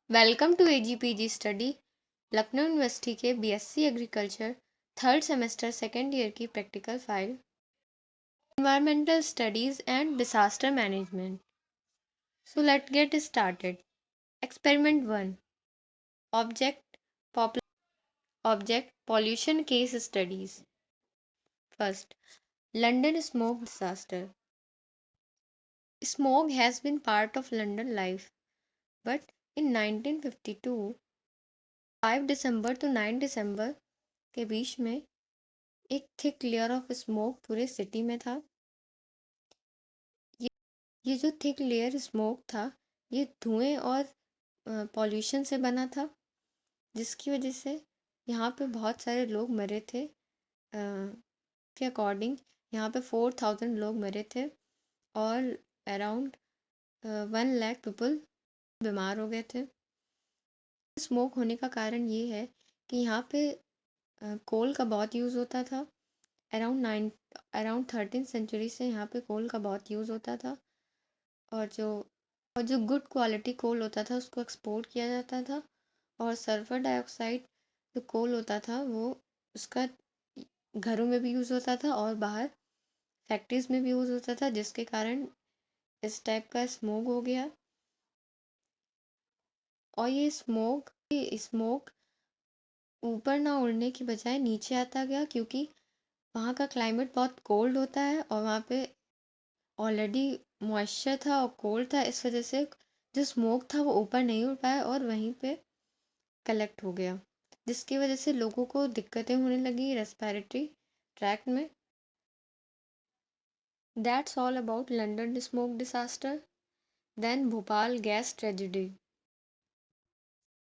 Welcome to AGPG study. Lucknow university के B.sc agriculture third semester second year की practical file environmental studies and disaster management. So let get started. Experiment 1। Object pollution case studies. First, London smoke disaster. Smoke has been part of London life, but in 1952 5 December to 9 दिसंबर के बीच में एक thick layer of smoke पूरे city में था। ये जो thick layer smoke था ये धुएं और पॉल्यूशन से बना था, जिसकी वजह से यहाँ पे बहुत सारे लोग मरे थे। के अकॉर्डिंग यहाँ पे 4000 लोग मरे थे और अराउंड 1 लाख पीपल बीमार हो गए थे। स्मोक होने का कारण ये है कि यहाँ पे कोल का बहुत यूज़ होता था। अराउंड 13th सेंचुरी से यहाँ पे कोल का बहुत यूज़ होता था और जो गुड क्वालिटी कोल होता था उसको एक्सपोर्ट किया जाता था। और सल्फर डाइऑक्साइड जो कोल होता था वो उसका घरों में भी यूज़ होता था और बाहर फैक्ट्रीज में भी यूज़ होता था, जिसके कारण इस टाइप का स्मोक हो गया। और ये स्मोक ऊपर ना उड़ने की बजाय नीचे आता गया, क्योंकि वहाँ का क्लाइमेट बहुत कोल्ड होता है और वहाँ पे ऑलरेडी मॉइस्चर था और कोल्ड था। इस वजह से जो स्मोक था वो ऊपर नहीं उड़ पाया और वहीं पे कलेक्ट हो गया, जिसकी वजह से लोगों को दिक्कतें होने लगी रेस्पिरेटरी ट्रैक्ट में। That's all about London smoke disaster. Then Bhopal gas tragedy.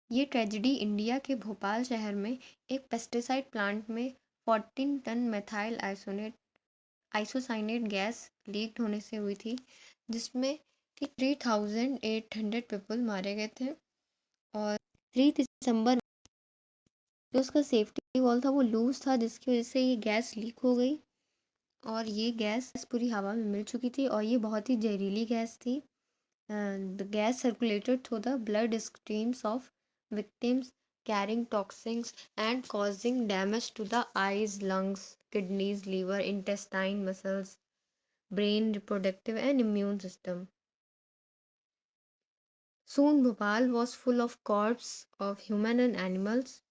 ये ट्रेजिडी इंडिया के भोपाल शहर में एक पेस्टिसाइड प्लांट में 14 ton methyl isocyanate gas leak होने से हुई थी, जिसमें 3800 पीपल मारे गए थे। और 3 दिसंबर जो उसका सेफ्टी वॉल था वो लूज था, जिसकी वजह से ये गैस लीक हो गई और ये गैस पूरी हवा में मिल चुकी थी और ये बहुत ही जहरीली गैस थी। The gas circulated through the blood streams of victims carrying toxins and causing damage to the eyes, lungs, kidneys, liver, intestine, muscles, brain, reproductive and immune system. Soon Bhopal was full of corpses of human and animals.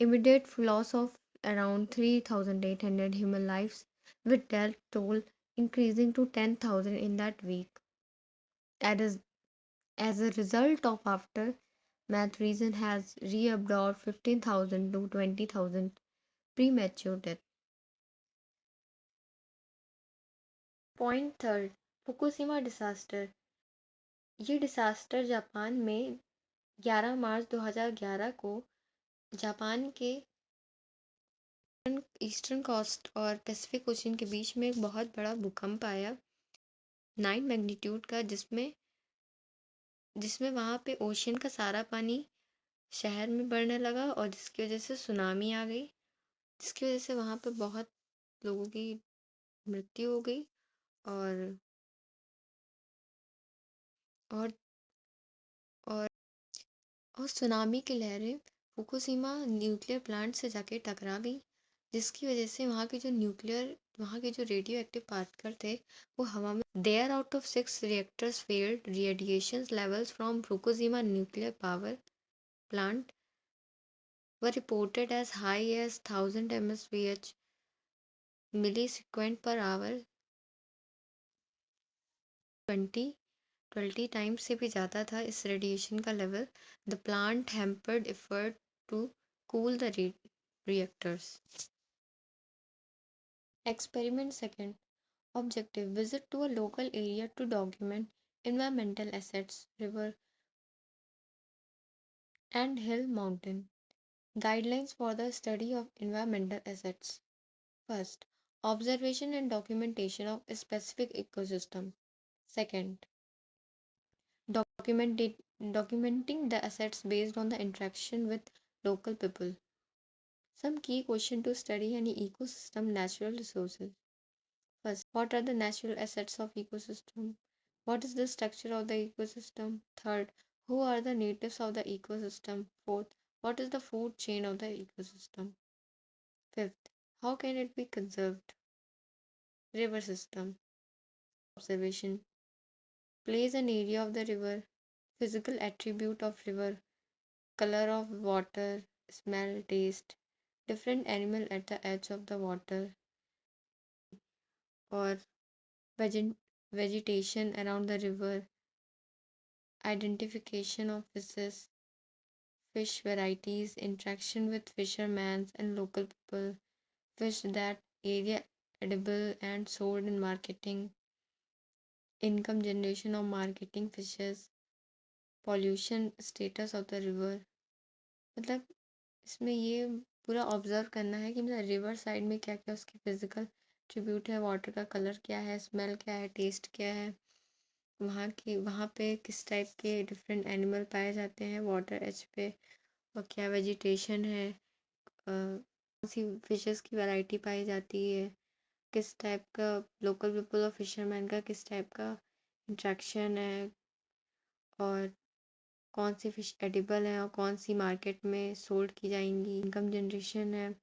Immediate loss of around 3,800 human lives, with death toll increasing to 10,000 in that week. As a result of aftermath, region has re-absorbed 15,000 to 20,000 premature death. Point third, Fukushima disaster. ये disaster Japan में 11 मार्च 2011 को Japan के eastern coast और Pacific ocean के बीच में एक बहुत बड़ा भूकंप आया 9 मैग्नीट्यूड का, जिसमें वहाँ पे ओशन का सारा पानी शहर में बढ़ने लगा और जिसकी वजह से सुनामी आ गई, जिसकी वजह से वहाँ पे बहुत लोगों की मृत्यु हो गई। और और और और सुनामी की लहरें फुकुशिमा न्यूक्लियर प्लांट से जाके टकरा गई, जिसकी वजह से वहाँ के जो रेडियो एक्टिव पार्टिकल थे वो हवा में there out of 6 reactors failed radiation levels from Fukushima nuclear power plant were reported as high as 1000 mSvh millisecond per hour, 20 times से भी ज़्यादा था इस रेडिएशन का level. The plant hampered effort to cool the reactors. Experiment second, objective visit to a local area to document environmental assets, river and hill mountain. Guidelines for the study of environmental assets. First, observation and documentation of a specific ecosystem. Second, documenting the assets based on the interaction with local people. Some key question to study any ecosystem natural resources. First, what are the natural assets of ecosystem? What is the structure of the ecosystem? Third, who are the natives of the ecosystem? Fourth, what is the food chain of the ecosystem? Fifth, how can it be conserved? River system. Observation. Place an area of the river. Physical attribute of river. Color of water. Smell, taste. Different animal at the edge of the water or veget- vegetation around the river. Identification of fishes. Fish varieties. Interaction with fishermen and local people. Fish that area edible and sold in marketing. Income generation of marketing fishes. Pollution status of the river, मतलब इसमें ये पूरा observe करना है कि मतलब river side में क्या क्या उसके फिजिकल ट्रिब्यूट है, वाटर का कलर क्या है, स्मेल क्या है, टेस्ट क्या है, वहाँ पे किस टाइप के डिफरेंट एनिमल पाए जाते हैं वाटर एज पे, और क्या वेजिटेशन है, कौन सी फिशेस की वैरायटी पाई जाती है, किस टाइप का लोकल पीपल और फिशरमैन का किस टाइप का इंट्रैक्शन है, और कौन सी फ़िश एडिबल है और कौन सी मार्केट में सोल्ड की जाएंगी, इनकम जनरेशन है,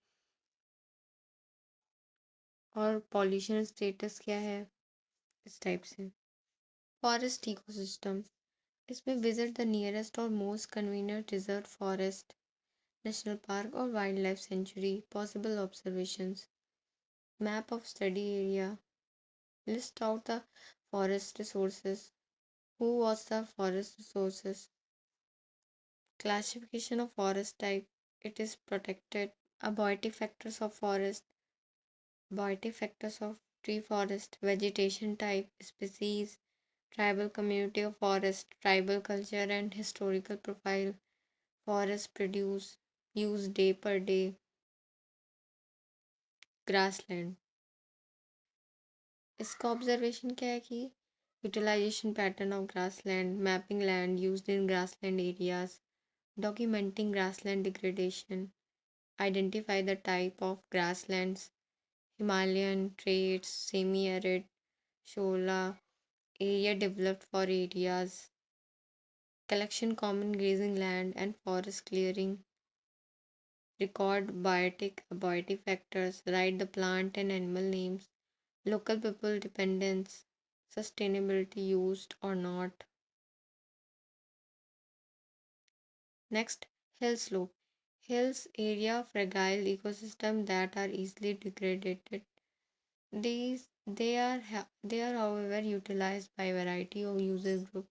और पॉल्यूशन स्टेटस क्या है, इस टाइप से। फॉरेस्ट इकोसिस्टम, इसमें visit the nearest or most convenient reserve forest, national park or wildlife sanctuary, possible observations. Map of study area, list out the forest resources, who was the forest resources. Classification of forest type, it is protected. Abiotic factors of forest, biotic factors of tree forest, vegetation type, species, tribal community of forest, tribal culture and historical profile, forest produce, use day per day, grassland। इसका observation क्या है कि utilization pattern of grassland, mapping land used in grassland areas, documenting grassland degradation, identify the type of grasslands, Himalayan traits, semi-arid, shola, area developed for areas, collection common grazing land and forest clearing, record biotic, abiotic factors, write the plant and animal names, local people dependence, sustainability used or not. Next, hill slope. Hills area fragile ecosystem that are easily degraded. They are however utilized by variety of user group.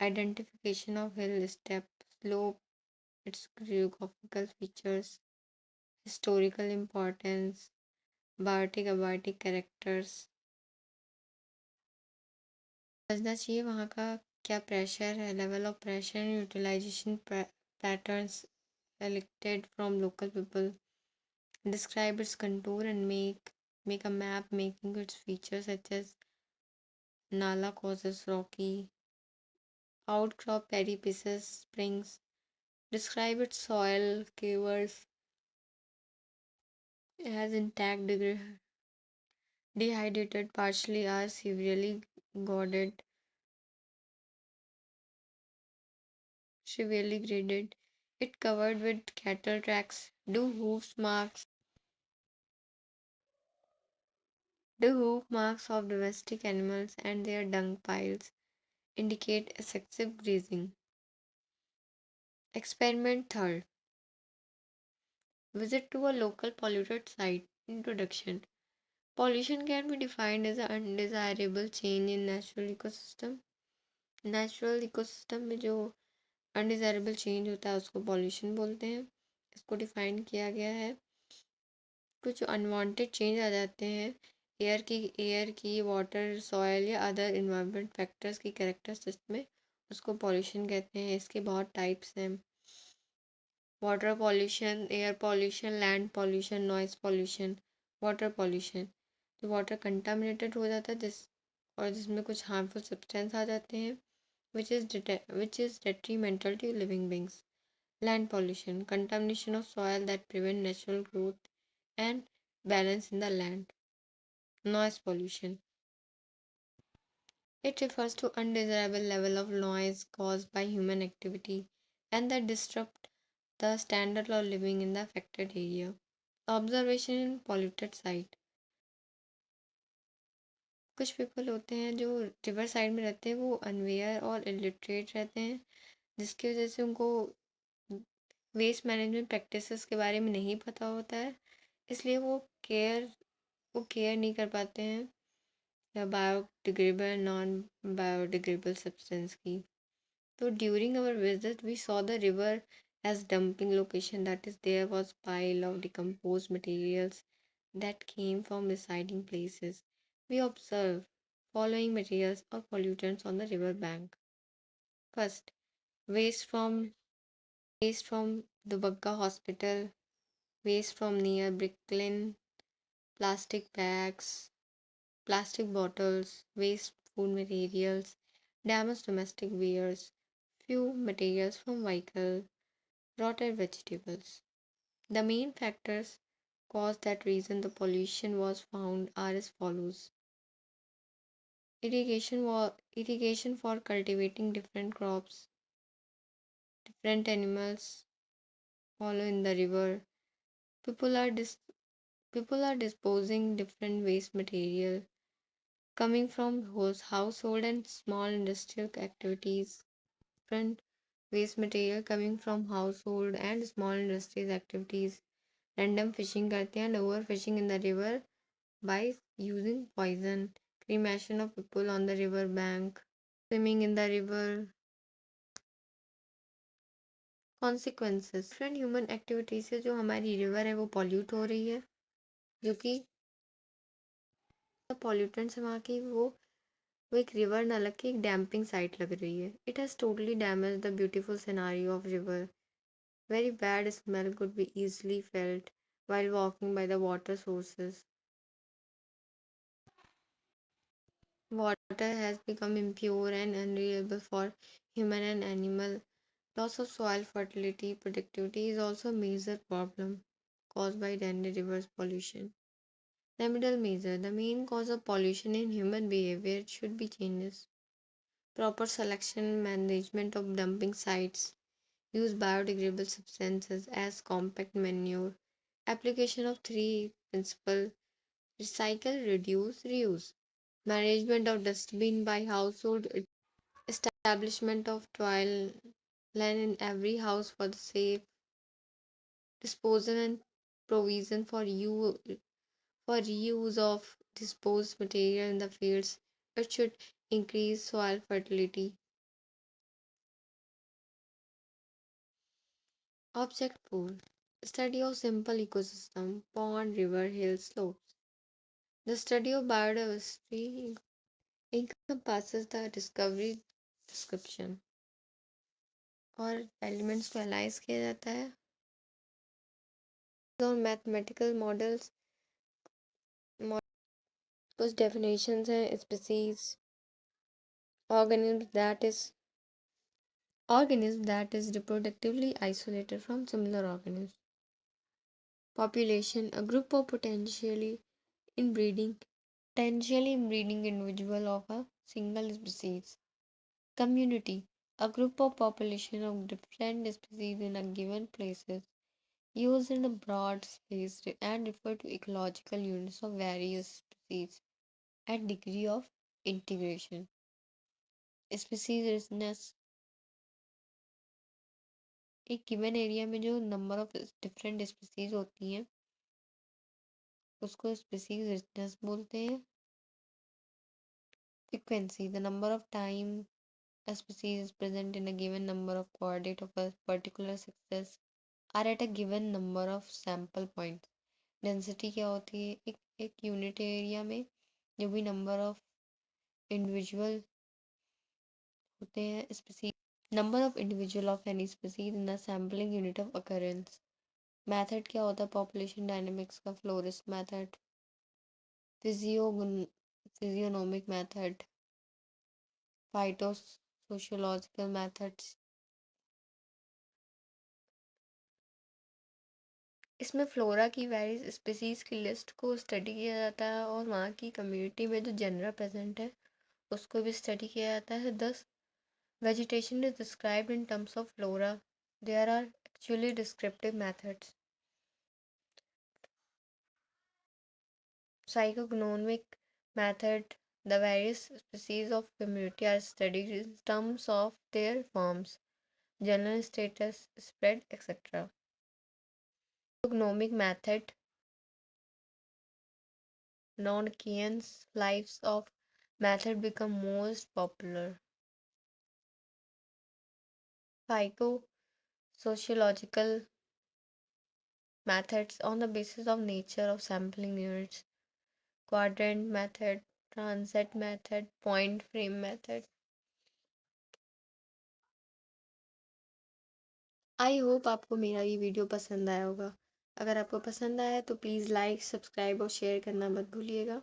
Identification of hill step, slope, its geographical features, historical importance, biotic abiotic characters। समझना चाहिए वहाँ का क्या pressure है, level of pressure, utilization patterns selected from local people, describe its contour and make a map making its features such as nala causes rocky outcrop peripaces springs, describe its soil cavers, it has intact dehydrated partially are severely graded, it covered with cattle tracks, do hoof marks of domestic animals and their dung piles indicate excessive grazing। Experiment third, visit to a local polluted site, introduction। Pollution can be defined as an undesirable change in natural ecosystem। Natural ecosystem में जो undesirable change होता है उसको pollution बोलते हैं। इसको define किया गया है, कुछ अनवांटेड चेंज आ जाते हैं एयर की वाटर सॉयल या अदर इन्वायरमेंट फैक्टर्स की कैरेक्टरिस्टिक्स में, उसको पॉल्यूशन कहते हैं। इसके बहुत टाइप्स हैं, water pollution, air pollution, land pollution, noise pollution. Water pollution, तो वाटर कंटामिनेटेड हो जाता है जिसमें कुछ हार्मफुल सब्सटेंस आ जाते हैं which is detrimental to living beings। Land pollution, contamination of soil that prevent natural growth and balance in the land। Noise pollution, It refers to undesirable level of noise caused by human activity and that disrupt the standard of living in the affected area. Observation in polluted site. कुछ people होते हैं जो river side में रहते हैं, वो unaware और illiterate रहते हैं, जिसकी वजह से उनको वेस्ट मैनेजमेंट प्रैक्टिसेस के बारे में नहीं पता होता है, इसलिए वो केयर नहीं कर पाते हैं या बायोडिग्रेडेबल नॉन बायोडिग्रेडेबल सब्सटेंस की. So during our visit, we saw the river as dumping location. That is, there was pile of decomposed materials that came from residing places. We observed following materials or pollutants on the river bank. First, waste from waste from the Bagga Hospital, waste from near Brooklyn, plastic bags, plastic bottles, waste food materials, damaged domestic wares, few materials from vehicle, rotted vegetables. The main factors cause that reason the pollution was found are as follows. Irrigation for cultivating different crops, different animals follow in the river. People are dis- People are disposing different waste material coming from household and small industrial activities. Different waste material coming from household and small industries activities. Random fishing करते हैं and overfishing in the river by using poison. Cremation of people on the river bank. Swimming in the river. Consequences. Different human activities से जो हमारी river है वो pollute हो रही है, जो कि pollutants है वहाँ की, वो एक river ना लग के एक damping site लग रही है. It has totally damaged the beautiful scenario of river. Very bad smell could be easily felt while walking by the water sources. Water has become impure and unreliable for human and animal. Loss of soil fertility, productivity is also a major problem caused by Dandy River's pollution. Remedial measure. The main cause of pollution in human behavior should be changes. Proper selection, management of dumping sites, use biodegradable substances as compact manure, application of three principles: recycle, reduce, reuse, management of dustbin by household, establishment of toilet land in every house for the safe disposal and provision for reuse of disposed material in the fields. It should increase soil fertility. Object pool. Study of simple ecosystem, pond, river, hill, slopes. The study of biodiversity encompasses the discovery, description और elements को analyse किया जाता है और mathematical models. कुछ definitions हैं. Species, organism that is reproductively isolated from similar organisms. Population, a group of potentially inbreeding individual of a single species. Community, a group of population of different species in a given places, used in a broad space and refer to ecological units of various species at degree of integration. Species richness, एक given area में जो number of different species होती हैं उसको species richness बोलते हैं. Frequency, the number of time a species is present in a given number of coordinates of a particular success are at a given number of sample points. Density क्या होती है? एक unit area में जो भी number of individual होते हैं species, number of individual of any species in the sampling unit of occurrence. Method क्या होता है? पॉपुलेशन डायनेमिक्स का फ्लोरिस्ट मेथड, फिजियोनोमिक मेथड, फाइटोसोशियोलॉजिकल मेथड्स. इसमें फ्लोरा की वेरियस स्पीसीज की लिस्ट को स्टडी किया जाता है और वहाँ की कम्युनिटी में जो जेनरा प्रेजेंट है उसको भी स्टडी किया जाता है। Thus vegetation is described in terms of flora, there are actually descriptive methods. Psychognomic method, the various species of community are studied in terms of their forms, general status, spread, etc. Psychognomic method, non-Kiyan's lives of method become most popular. Psychosociological methods on the basis of nature of sampling units, quadrant method, transit method, point frame method. I hope आपको मेरा ये video पसंद आया होगा। अगर आपको पसंद आया तो प्लीज़ लाइक, सब्सक्राइब और शेयर करना मत भूलिएगा।